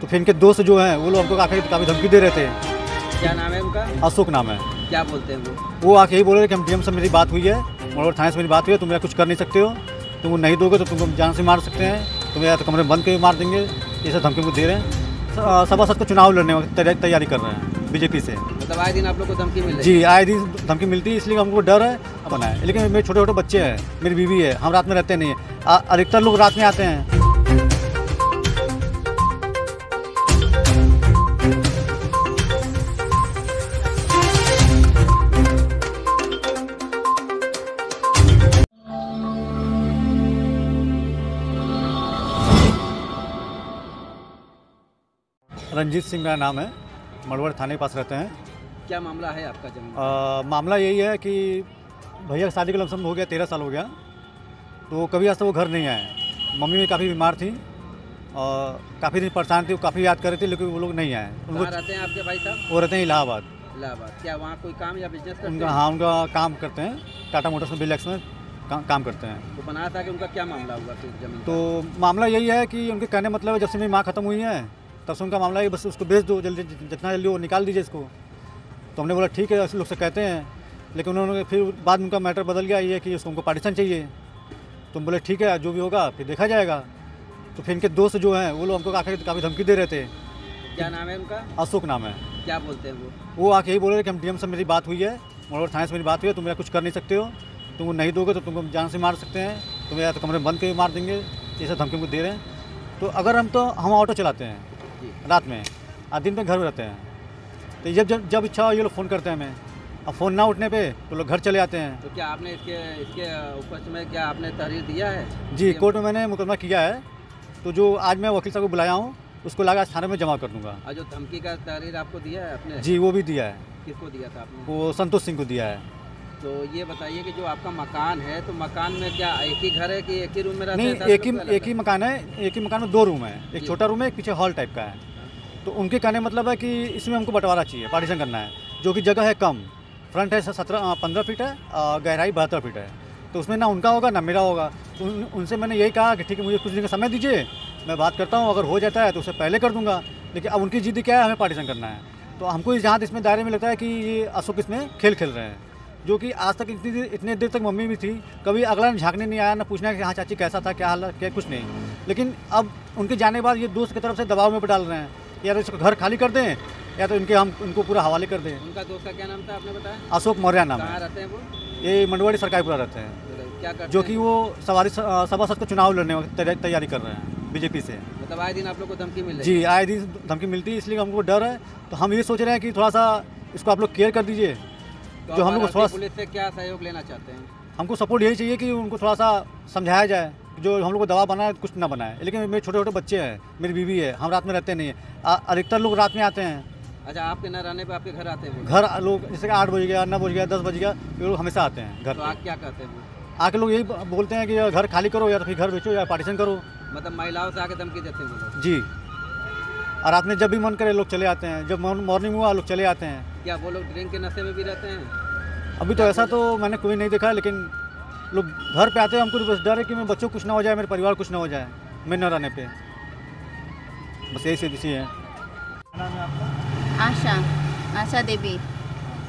तो फिर इनके दोस्त जो हैं वो लोग हमको काफ़ी धमकी दे रहे थे। क्या नाम है उनका? अशोक नाम है। क्या बोलते हैं वो? वो आके यही बोल रहे कि हम डीएम से मेरी बात हुई है, मनोहर थाने से मेरी बात हुई है, तुम मेरा कुछ कर नहीं सकते हो, तुम वो नहीं दोगे तो तुमको जान से मार सकते हैं, तुम्हें या तो कमरे में बंद के मार देंगे, ये सब धमकी को दे रहे हैं। सभासद को चुनाव लड़ने की तैयारी कर रहे हैं बीजेपी से। मतलब आए दिन आप लोग को धमकी मिल रही है? जी, आए दिन धमकी मिलती है, इसलिए हमको डर है बना है। लेकिन मेरे छोटे छोटे बच्चे हैं, मेरी बीवी है, हम रात में रहते नहीं हैं, अधिकतर लोग रात में आते हैं। रंजीत सिंह मेरा नाम है, मड़वर थाने के पास रहते हैं। क्या मामला है आपका जमीन? मामला यही है कि भैया की शादी का लमसम हो गया, 13 साल हो गया, तो कभी आज तक वो घर नहीं आए। मम्मी भी काफ़ी बीमार थी और काफ़ी दिन परेशान थी, वो काफ़ी याद कर रहे थे, लेकिन वो लोग नहीं आए। उनको रहते हैं आपके भाई साहब? वो रहते हैं इलाहाबाद। इलाहाबाद। क्या वहाँ कोई काम या बिजनेस करते उनका हैं? हाँ, उनका काम करते हैं, टाटा मोटर्स में बिलेक्स में काम करते हैं। तो बनाया था कि उनका क्या मामला हुआ फिर जमीन? तो मामला यही है कि उनके कहने मतलब है, जब से मेरी माँ ख़त्म हुई है तब से उनका मामला है कि बस उसको बेच दो, जल्दी जितना जल्दी वो निकाल दीजिए इसको। तो हमने बोला ठीक है, ऐसे लोग से कहते हैं, लेकिन उन्होंने फिर बाद में उनका मैटर बदल गया, ये कि उसको हमको पार्टीशन चाहिए। तो हम बोले ठीक है, जो भी होगा फिर देखा जाएगा। तो फिर इनके दोस्त जो हैं वो लोग हमको काफ़ी धमकी दे रहे थे। क्या नाम है उनका? अशोक नाम है। क्या बोलते हैं वो? वो आके यही बोल रहे कि हम डीएम से मेरी बात हुई है, मनोहर थाने से मेरी बात हुई है, तुम मेरा कुछ कर नहीं सकते हो, तुम वो नहीं दोगे तो तुमको जान से मार सकते हैं, तुम्हें या तो कमरे में बंद के मार देंगे, ये सब धमकी को दे रहे हैं। तो अगर हम ऑटो चलाते हैं रात में, दिन में घर में रहते हैं, तो जब इच्छा हो ये लोग फ़ोन करते हैं हमें। अब फ़ोन ना उठने पे तो लोग घर चले आते हैं। तो क्या आपने इसके ऊपर में क्या आपने तहरीर दिया है? जी, कोर्ट में मैंने मुकदमा किया है। तो जो आज मैं वकील साहब को बुलाया हूँ उसको लाकर आज थाने में जमा कर दूँगा। और जो धमकी का तहरीर आपको दिया है आपने? जी, वो भी दिया है। किसको दिया था आपने? वो संतोष सिंह को दिया है। तो ये बताइए कि जो आपका मकान है, तो मकान में क्या एक ही घर है कि एक ही रूम में रहते नहीं, हैं? एक ही मकान है। एक ही मकान में 2 रूम है, एक छोटा रूम है, एक पीछे हॉल टाइप का है। तो उनके कहने मतलब है कि इसमें हमको बंटवारा चाहिए, पार्टीशन करना है, जो कि जगह है कम। फ्रंट है 15 फीट है, गहराई 72 फीट है। तो उसमें ना उनका होगा ना मेरा होगा। तो उनसे मैंने यही कहा कि ठीक है, मुझे कुछ दिन का समय दीजिए, मैं बात करता हूँ, अगर हो जाता है तो उससे पहले कर दूँगा। लेकिन अब उनकी जिद क्या है, हमें पार्टीशन करना है। तो हमको जहाँ इसमें दायरे में लगता है कि ये अशोक इसमें खेल रहे हैं, जो कि आज तक इतने देर तक मम्मी भी थी, कभी अगला झाँकने नहीं आया, ना पूछना कि हाँ चाची कैसा था, क्या हाल है, क्या, कुछ नहीं। लेकिन अब उनके जाने के बाद ये दोस्त की तरफ से दबाव में डाल रहे हैं, या तो इसको घर खाली कर दें या तो हम उनको पूरा हवाले कर दें। उनका दोस्त का क्या नाम था आपने बताया? अशोक मौर्य नाम है। कहाँ रहते हैं वो? ये मंडवाड़ी सरकारीपुरा रहते हैं। क्या करते जो कि वो सभासद को चुनाव लड़ने की तैयारी कर रहे हैं बीजेपी से। मतलब आए दिन आप लोग को धमकी मिल रही है? जी, आए दिन धमकी मिलती है, इसलिए हमको डर है। तो हम ये सोच रहे हैं कि थोड़ा सा इसको आप लोग केयर कर दीजिए। तो जो हम लोग थोड़ा पुलिस से क्या सहयोग लेना चाहते हैं? हमको सपोर्ट यही चाहिए कि उनको थोड़ा सा समझाया जाए, जो हम लोग को दवा बनाए कुछ ना बनाए। लेकिन मेरे छोटे छोटे बच्चे हैं, मेरी बीवी है, हम रात में रहते नहीं हैं, अधिकतर लोग रात में आते हैं। अच्छा, आपके न रहने पे आपके घर आते हैं? घर लोग जैसे कि 8 बज गया, 9 बज गया, 10 बज गया, ये लोग हमेशा आते हैं घर। तो आप क्या कहते हैं? आके लोग यही बोलते हैं कि घर खाली करो या तो फिर घर बेचो या पार्टीशन करो। मतलब महिलाओं से आके धमकी देते हैं वो लोग? जी, और रात में जब भी मन करे लोग चले आते हैं, जब मॉर्निंग हुआ लोग चले आते हैं। क्या वो लोग ड्रिंक के नशे में भी रहते हैं? अभी तो ऐसा तो मैंने कोई नहीं देखा, लेकिन लोग घर पे आते हैं। हमको बस डर है कि मेरे बच्चों को कुछ ना हो जाए, मेरे परिवार कुछ ना हो जाए मैं न रहने पे। बस यही से इसी है। नाम है आपका? आशा देवी।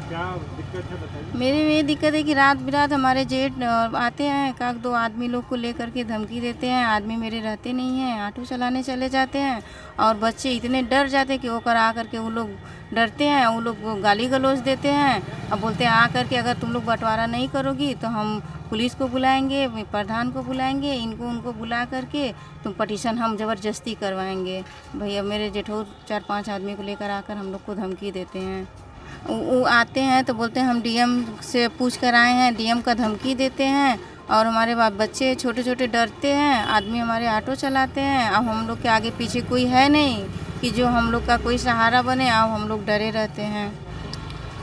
क्या दिक्कत है बताइए। मेरे में ये दिक्कत है कि रात बिरात हमारे जेठ आते हैं, काक 2 आदमी लोग को लेकर के धमकी देते हैं। आदमी मेरे रहते नहीं हैं, ऑटो चलाने चले जाते हैं, और बच्चे इतने डर जाते हैं कि वो आ करके वो लोग डरते हैं, वो लोग गाली गलौज देते हैं। अब बोलते हैं आ करके अगर तुम लोग बंटवारा नहीं करोगी तो हम पुलिस को बुलाएंगे, प्रधान को बुलाएंगे, इनको उनको बुला करके तुम पटिशन हम ज़बरदस्ती करवाएंगे। भैया मेरे जेठो 4-5 आदमी को लेकर आकर हम लोग को धमकी देते हैं। वो आते हैं तो बोलते हैं हम डीएम से पूछ कर आए हैं, डीएम का धमकी देते हैं, और हमारे बच्चे छोटे छोटे डरते हैं। आदमी हमारे ऑटो चलाते हैं, अब हम लोग के आगे पीछे कोई है नहीं कि जो हम लोग का कोई सहारा बने, अब हम लोग डरे रहते हैं।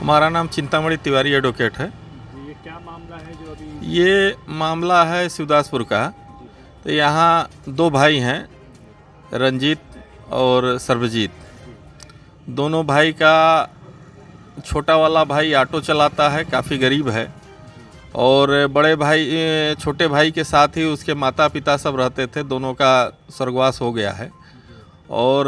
हमारा नाम चिंतामणि तिवारी एडवोकेट है। ये क्या मामला है जो अभी? ये मामला है शिवदासपुर का। तो यहाँ 2 भाई हैं, रंजीत और सर्वजीत। दोनों भाई का छोटा वाला भाई ऑटो चलाता है, काफ़ी गरीब है, और बड़े भाई छोटे भाई के साथ ही उसके माता पिता सब रहते थे। दोनों का स्वर्गवास हो गया है। और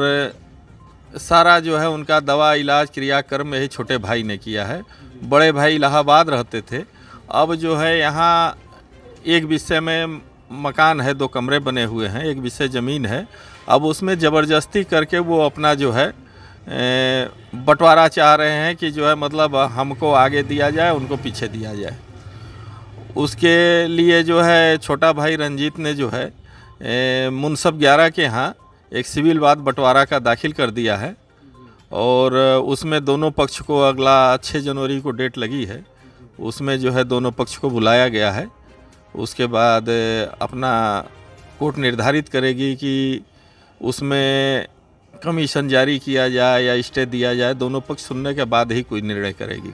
सारा जो है उनका दवा इलाज क्रियाक्रम यही छोटे भाई ने किया है। बड़े भाई इलाहाबाद रहते थे, अब जो है यहाँ एक विषय में मकान है, 2 कमरे बने हुए हैं, एक विषय ज़मीन है। अब उसमें ज़बरदस्ती करके वो अपना जो है बंटवारा चाह रहे हैं कि जो है मतलब हमको आगे दिया जाए, उनको पीछे दिया जाए। उसके लिए जो है छोटा भाई रंजीत ने जो है मुनसब 11 के यहाँ एक सिविल वाद बंटवारा का दाखिल कर दिया है और उसमें दोनों पक्ष को अगला 6 जनवरी को डेट लगी है, उसमें जो है दोनों पक्ष को बुलाया गया है। उसके बाद अपना कोर्ट निर्धारित करेगी कि उसमें कमीशन जारी किया जाए या स्टे दिया जाए। दोनों पक्ष सुनने के बाद ही कोई निर्णय करेगी।